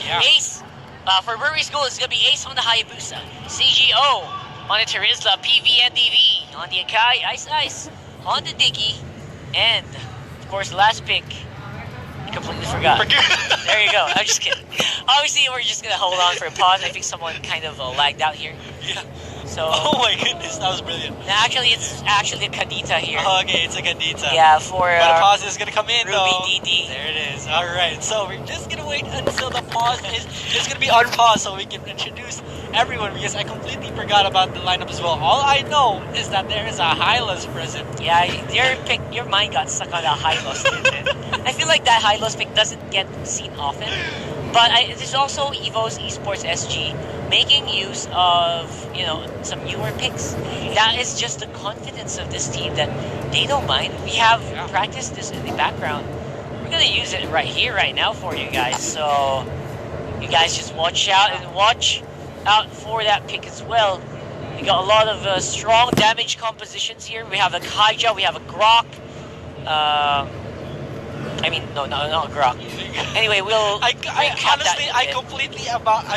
Yeah. Ace for Brewery's goal is going to be Ace on the Hayabusa. CGO on the Terizla. PVNDV on the Akai. Ice on the Diggy. And, of course, the last pick. I completely forgot. There you go. I'm just kidding. Obviously, we're just going to hold on for a pause. I think someone kind of lagged out here. Yeah. So, oh my goodness, that was brilliant. Actually, it's actually a Kadita here. Oh, okay, it's a Kadita. Yeah, for but the pause is gonna come in Ruby though. DD. There it is. All right, so we're just gonna wait until the pause is just gonna be unpaused so we can introduce everyone because I completely forgot about the lineup as well. All I know is that there is a Hylas present. Yeah, your mind got stuck on that Hylos pick. I feel like that Hylos pick doesn't get seen often. But there's also Evo's Esports SG making use of, some newer picks. That is just the confidence of this team that they don't mind. We have practiced this in the background. We're going to use it right here, right now for you guys. So you guys just watch out and watch out for that pick as well. We got a lot of strong damage compositions here. We have a Kaija, we have a Grok. No, not Grok. Anyway, I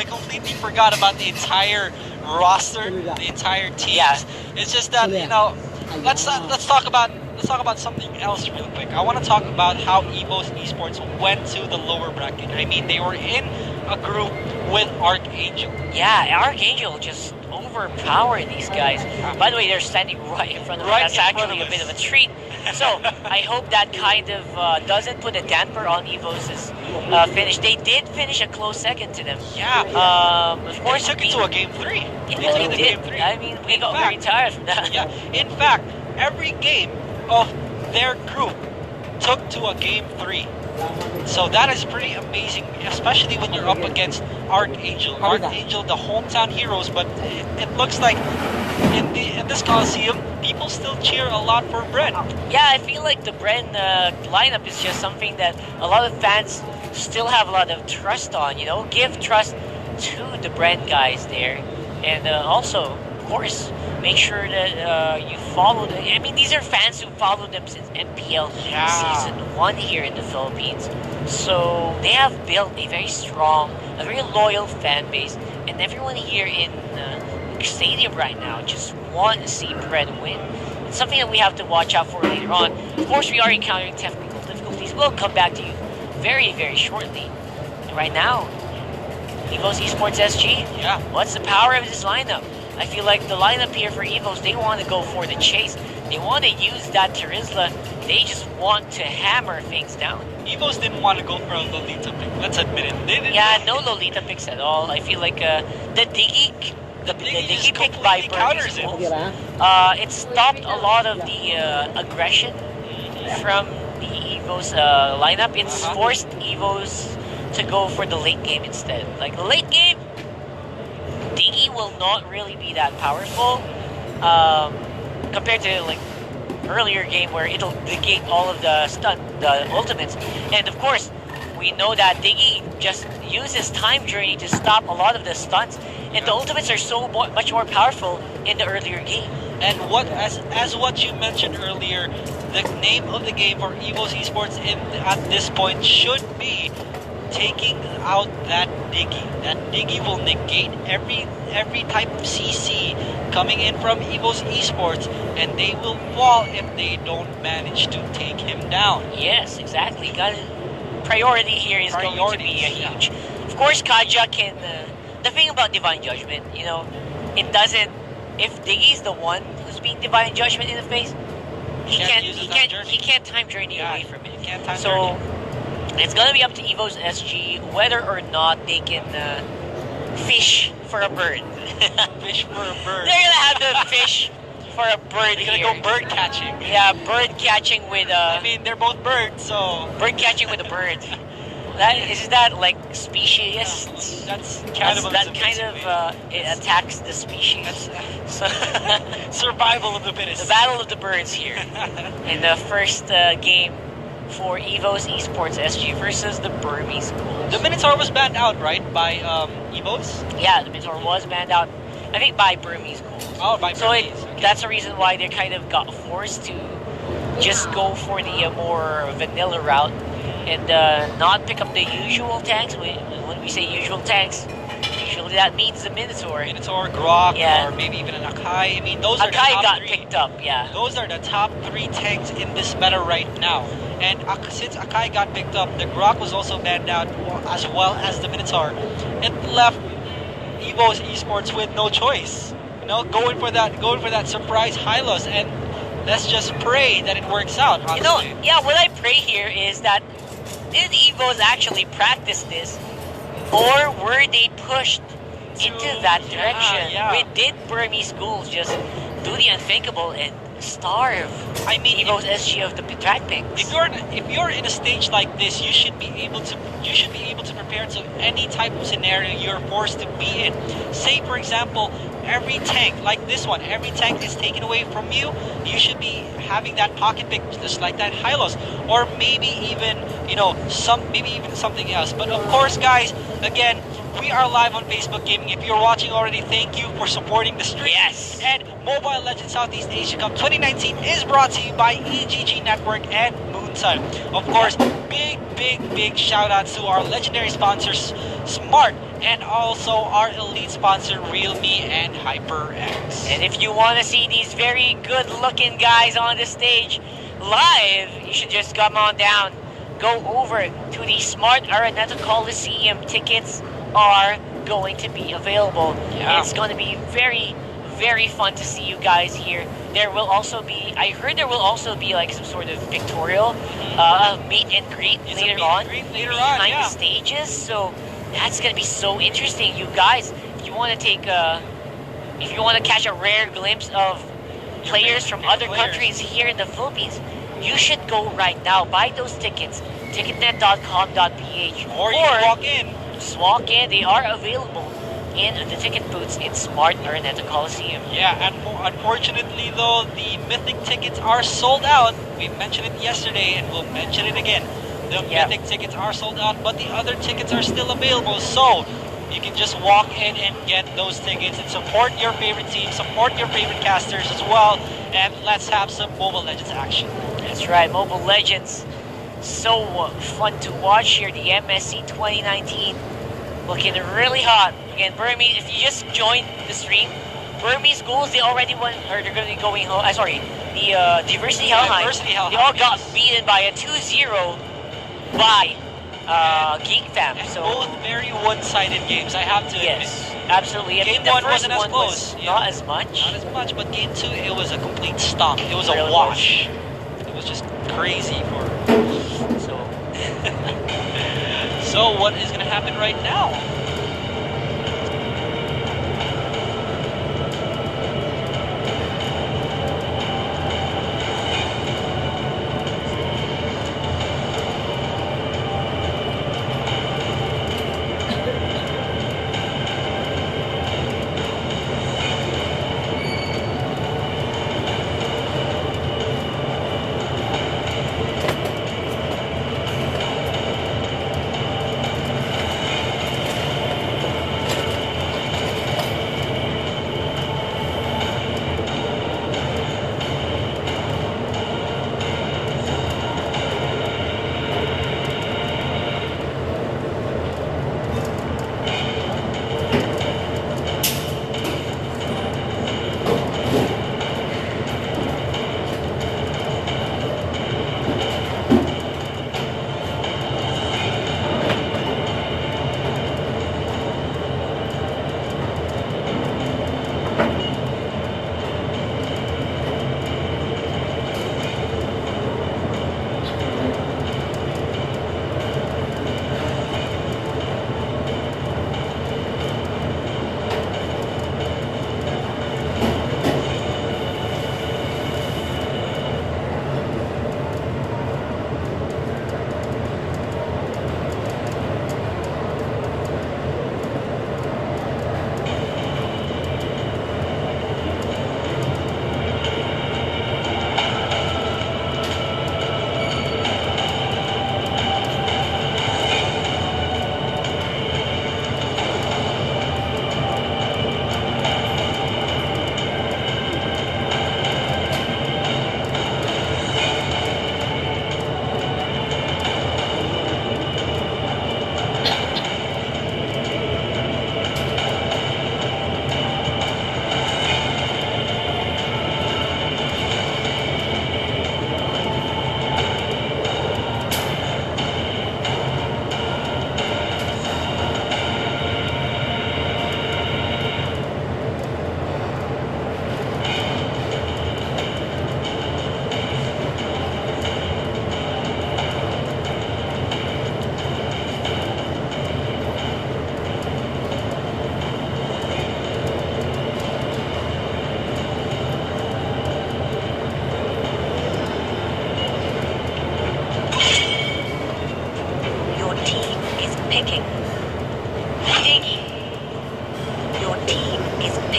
completely forgot about the entire roster, the entire team. Yeah. It's just that let's talk about something else real quick. I want to talk about how Evo's Esports went to the lower bracket. I mean, they were in a group with Archangel. Yeah, Archangel just overpowered these guys. By the way, they're standing right in front of us. That's actually a bit of a treat. So I hope that kind of doesn't put a damper on Evo's finish. They did finish a close second to them. Yeah. Of course, they took it to a game 3. Yeah, they did. Game 3. I mean, we got very tired from that. Yeah. In fact, every game of their group took to a game 3. So that is pretty amazing, especially when you're up against Archangel. Archangel, the hometown heroes, but it looks like in this Coliseum, people still cheer a lot for Bren. Yeah, I feel like the Bren lineup is just something that a lot of fans still have a lot of trust on, Give trust to the Bren guys there. And also, of course, make sure that you follow them. I mean, these are fans who followed them since MPL Season 1 here in the Philippines. So they have built a very strong, a very loyal fan base. And everyone here in Stadium right now just want to see Bren win. It's something that we have to watch out for later on. Of course, we are encountering technical difficulties. We'll come back to you very, very shortly. And right now, Evo's Esports SG. Yeah. What's the power of this lineup? I feel like the lineup here for Evos, they want to go for the chase. They want to use that Terizla. They just want to hammer things down. Evos didn't want to go for a Lolita pick. Let's admit it. They didn't. Yeah, no Lolita picks at all. I feel like the Diggy pick by counters it. It stopped a lot of the aggression from the Evos lineup. It's forced Evos to go for the late game instead. Like the late game, Diggy will not really be that powerful compared to like earlier game where it'll negate all of the ultimates. And of course, we know that Diggy just uses Time Journey to stop a lot of the stunts, and the ultimates are so much more powerful in the earlier game. And as what you mentioned earlier, the name of the game for Evo's Esports at this point should be taking out that Diggy. That Diggy will negate every type of CC coming in from Evo's Esports, and they will fall if they don't manage to take him down. Yes, exactly. Priority here is going to be huge. Of course, Kaja can. The thing about Divine Judgment, it doesn't. If Diggy's the one who's being Divine Judgment in the face, he can't time journey away from it. It's gonna be up to Evo's SG whether or not they can fish for a bird. Fish for a bird. They're gonna have to fish for a bird. They're gonna go bird catching. Yeah, bird catching with I mean, they're both birds, so bird catching with a bird. Is that like species? That's cannibalism. That kind of it attacks the species. Survival of the fittest. The battle of the birds here in the first game for Evo's Esports SG versus the Burmese schools. The Minotaur was banned out, right, by Evo's? Yeah, the Minotaur was banned out, I think, by Burmese schools. Oh, by Burmese. So that's the reason why they kind of got forced to just go for the more vanilla route. and not pick up the usual tanks. When we say usual tanks, usually that means the Minotaur. Minotaur, Grok, Yeah. or maybe even an Akai. I mean, those are the Akai top got three. picked up, yeah. Those are the top 3 tanks in this meta right now. And since Akai got picked up, the Grok was also banned out, as well as the Minotaur. It left Evo's Esports with no choice. You know, going for that surprise Hylos, and let's just pray that it works out. Honestly. You know, yeah, what I pray here is that did Evos actually practice this, or were they pushed into that direction? yeah. Did Burmese schools just do the unthinkable and starve I mean, Evo's SG of the track picks? if you're in a stage like this, you should be able to prepare to any type of scenario you're forced to be in. Say, for example, every tank like this one, every tank is taken away from you. You should be having that pocket pick just like that Hylos, or maybe even something else. But of course, guys, again, we are live on Facebook Gaming. If you're watching already, thank you for supporting the stream. Yes. And Mobile Legends Southeast Asia Cup 2019 is brought to you by EGG Network and Moonsun. Of course, big shout outs to our legendary sponsors, Smart, and also our elite sponsor, Realme and HyperX. And if you want to see these very good looking guys on the stage live, you should just come on down. Go over to the Smart Araneta Coliseum. Tickets are going to be available. Yeah. It's going to be very fun to see you guys here. There will also be, I heard there will also be like some sort of pictorial meet and greet later on behind the stages. So that's going to be so interesting. You guys, if you want to catch a rare glimpse of players from other countries here in the Philippines, you should go right now. Buy those tickets, ticketnet.com.ph, Or you can walk in. Just walk in. They are available in the ticket booths in Smart Araneta Coliseum. Yeah, and unfortunately though, the Mythic tickets are sold out. We mentioned it yesterday and we'll mention it again. The Mythic tickets are sold out, but the other tickets are still available. So you can just walk in and get those tickets and support your favorite team, support your favorite casters as well, and let's have some Mobile Legends action. That's right, Mobile Legends. So fun to watch here. The MSC 2019 looking really hot. Again, Burmese, if you just joined the stream, Burmese schools, they already won, or they're going to be going home. The Diversity Helheim. They all got beaten by a 2-0 by Geek Fam. So both very one-sided games, I have to admit. yes, absolutely. I Game think the 1 first wasn't as one close. was not as much. Not as much, but game 2, it was a complete stomp. It was Really a wash. It was just crazy for. So So what is going to happen right now?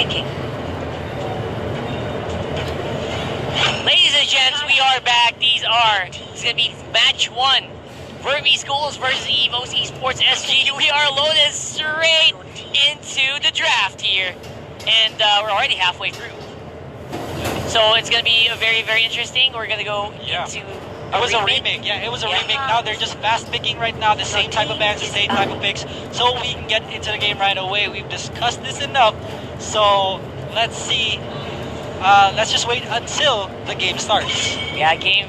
Picking. Ladies and gents, we are back. It's going to be match 1. Burmese Schools versus Evos Esports SG. We are loaded straight into the draft here. And we're already halfway through. So it's going to be very, very interesting. We're going to go into It was a remake. Yeah, it was a remake. Now they're just fast picking right now. The same type of bands, the same type of picks. So we can get into the game right away. We've discussed this enough. So let's see. Let's just wait until the game starts. Yeah, game.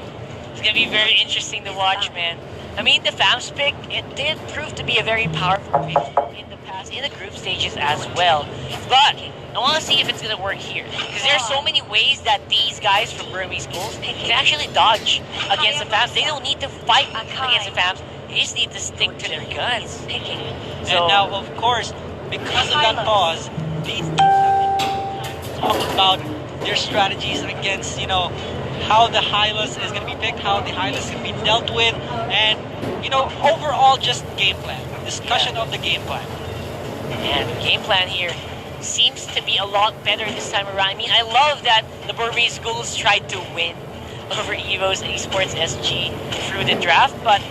It's going to be very interesting to watch, man. I mean, the FAMS pick, it did prove to be a very powerful pick in the past, in the group stages as well. But I want to see if it's going to work here. Because there's so many ways that these guys from Burmese Schools can actually dodge against the FAMS. They don't need to fight against the FAMS. They just need to stick to their guns. So, and now, of course, because of that pause, these teams have been talking about their strategies against, you know, how the Hylas is going to be picked, how the Hylas can be dealt with, and, you know, overall just game plan. Discussion of the game plan. And the game plan here seems to be a lot better this time around. I mean, I love that the Burmese Schools tried to win over Evos Esports SG through the draft, but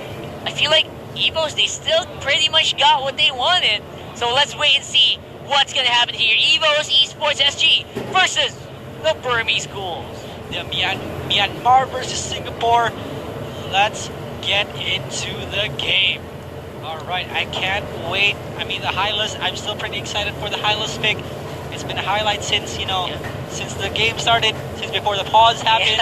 I feel like Evos, they still pretty much got what they wanted. So let's wait and see what's going to happen here. Evos Esports SG versus the Burmese Schools. Yeah, Myanmar versus Singapore. Let's get into the game. Alright, I can't wait. I mean, the Hylas, I'm still pretty excited for the Hylas pick. It's been a highlight since, you know, since the game started, since before the pause happened.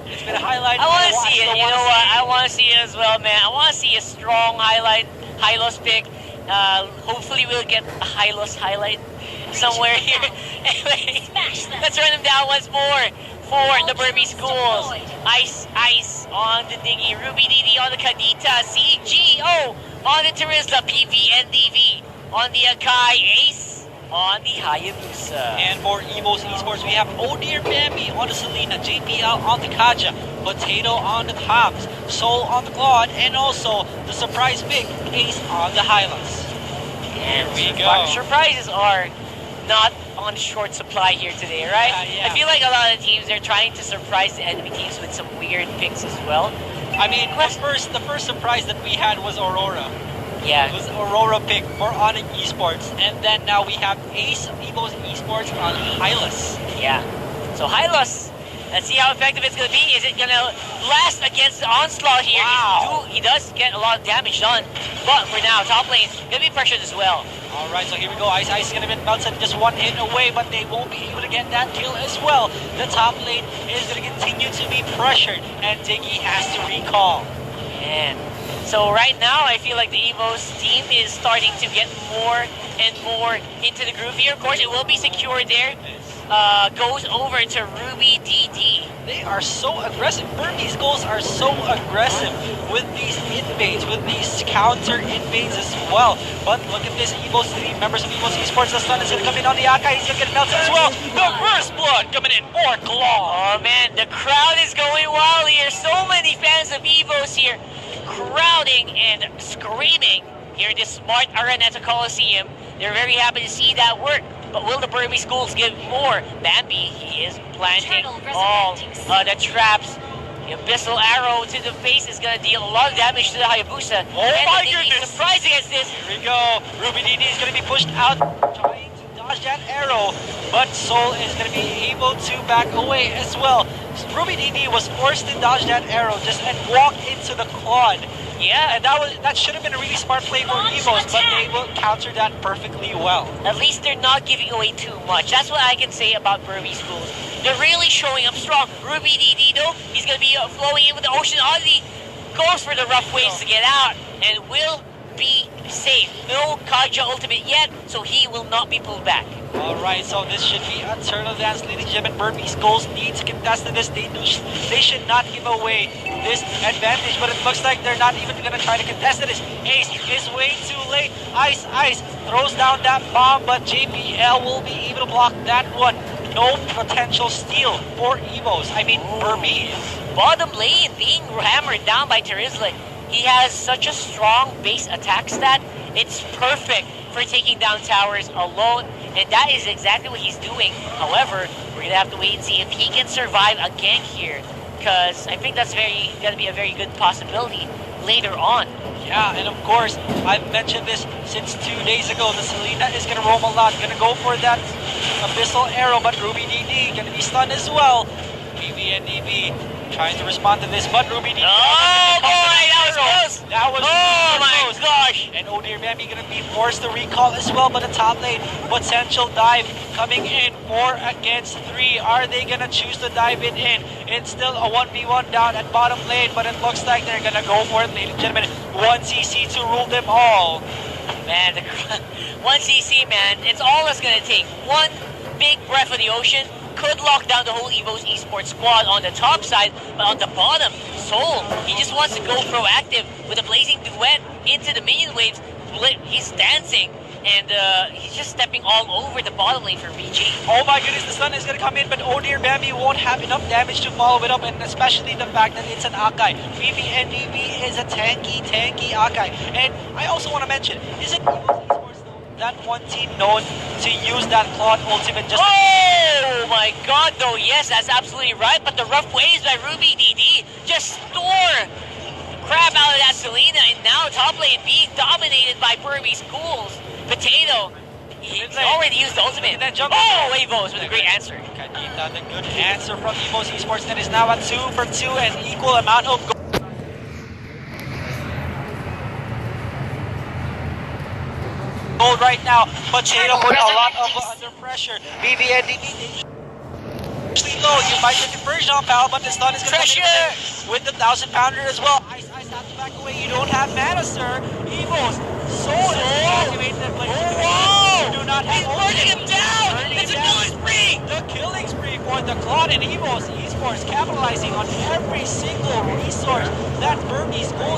It's been a highlight. I want to see it. You know what? I want to see it as well, man. I want to see a strong Hylos pick. Hopefully we'll get a Hylos highlight somewhere here. Anyway, let's run them down once more for the Burmese Schools. Ice on the Diggy, Ruby DD on the Kadita, CGO on the Terizla, PV and DV on the Akai, Ace on the Hayabusa. And for Evos Esports, we have Odir Bambi on the Selena, JPL on the Kaja, Potato on the Tops, Soul on the Claude, and also the surprise pick, Ace on the Hylas. And we go. Surprises are not on short supply here today, right? Yeah. I feel like a lot of teams, they're trying to surprise the enemy teams with some weird picks as well. I mean, the first surprise that we had was Aurora. Yeah. It was Aurora pick for Onyx Esports, and then now we have Ace Evos Esports on Hylas. Yeah. So Hylas, let's see how effective it's going to be. Is it going to blast against the onslaught here? Wow. He does get a lot of damage done, but for now, top lane going to be pressured as well. Alright, so here we go. Ice is going to be bouncing just one hit away, but they won't be able to get that kill as well. The top lane is going to continue to be pressured, and Diggy has to recall. And so right now, I feel like the Evos team is starting to get more and more into the groove here. Of course, it will be secured there. Goes over to Ruby DD. They are so aggressive. Burmese Schools are so aggressive with these invades, with these counter invades as well. But look at this, the members of Evos Esports, the stun is going to come in on the Akai. He's going to get melted as well. The first blood coming in for Claw. Oh man, the crowd is going wild here. So many fans of Evos here crowding and screaming here at this smart Araneta Coliseum. They're very happy to see that work. But will the Burmese Schools give more? Bambi, he is planting all the traps. The Abyssal Arrow to the face is going to deal a lot of damage to the Hayabusa. Oh and my the goodness! Surprise against this. Here we go. Ruby DD is going to be pushed out, trying to dodge that arrow. But Soul is going to be able to back away as well. Ruby DD was forced to dodge that arrow just and walk into the Claude. Yeah, and that should have been a really smart play for Evos, but they will counter that perfectly well. At least they're not giving away too much. That's what I can say about Burmese Schools. They're really showing up strong. Ruby DD though, he's going to be flowing in with the Ocean Oddity. Goes for the rough waves to get out and will be safe. No Kaja ultimate yet, so he will not be pulled back. Alright, so this should be a turtle dance, ladies and gentlemen. Burmese Schools need to contest this. They should not give away this advantage, but it looks like they're not even going to try to contest this. Ace is way too late. Ice throws down that bomb, but JPL will be able to block that one. No potential steal for Evos. I mean, Burmese. Bottom lane being hammered down by Terizla. He has such a strong base attack stat. It's perfect for taking down towers alone and that is exactly what he's doing. However, we're gonna have to wait and see if he can survive a gank here, because I think that's gonna be a very good possibility later on. Yeah, and of course, I've mentioned this since 2 days ago. The Selena is gonna roam a lot, gonna go for that Abyssal Arrow, but Ruby DD gonna be stunned as well. BB and DB trying to respond to this, but Ruby DD. Oh boy, that was close! That was Oh super my close. gosh! And Odir Bambi gonna be forced to recall as well, but the top lane potential dive coming in 4 against 3. Are they gonna choose to dive it in? It's still a 1v1 down at bottom lane, but it looks like they're gonna go for it, ladies and gentlemen. 1 CC to rule them all. Man, the 1 CC, man, it's all it's gonna take. One big breath of the ocean could lock down the whole EVO's esports squad on the top side, but on the bottom, Soul, he just wants to go proactive with a blazing duet into the minion waves. He's dancing, and he's just stepping all over the bottom lane for BG. Oh my goodness, the stun is gonna come in, but Odir Bambi won't have enough damage to follow it up, and especially the fact that it's an Akai. BBNDB is a tanky Akai. And I also want to mention, is it EVO's esports though, that one team known to use that Claude ultimate just Oh my god, though, yes, that's absolutely right, but the rough waves by Ruby DD just store crap out of that Selena, and now top lane being dominated by Burby Schools. Potato, he's already used the ultimate. Oh, Evos with a great answer. Kanita, the good answer from EVO's esports that is now at 2 for 2 and equal amount of gold right now. Potato put a lot of under pressure. BBNDB low. You might get the first jump out, but the stun is going to come in with the 1,000 pounder as well. Ice have to back away. You don't have mana, sir. Evos so activated, but you do not have. He's burning him down. It's a killing spree. The killing spree for the Claude and EVO's esports, capitalizing on every single resource that Burmese Gold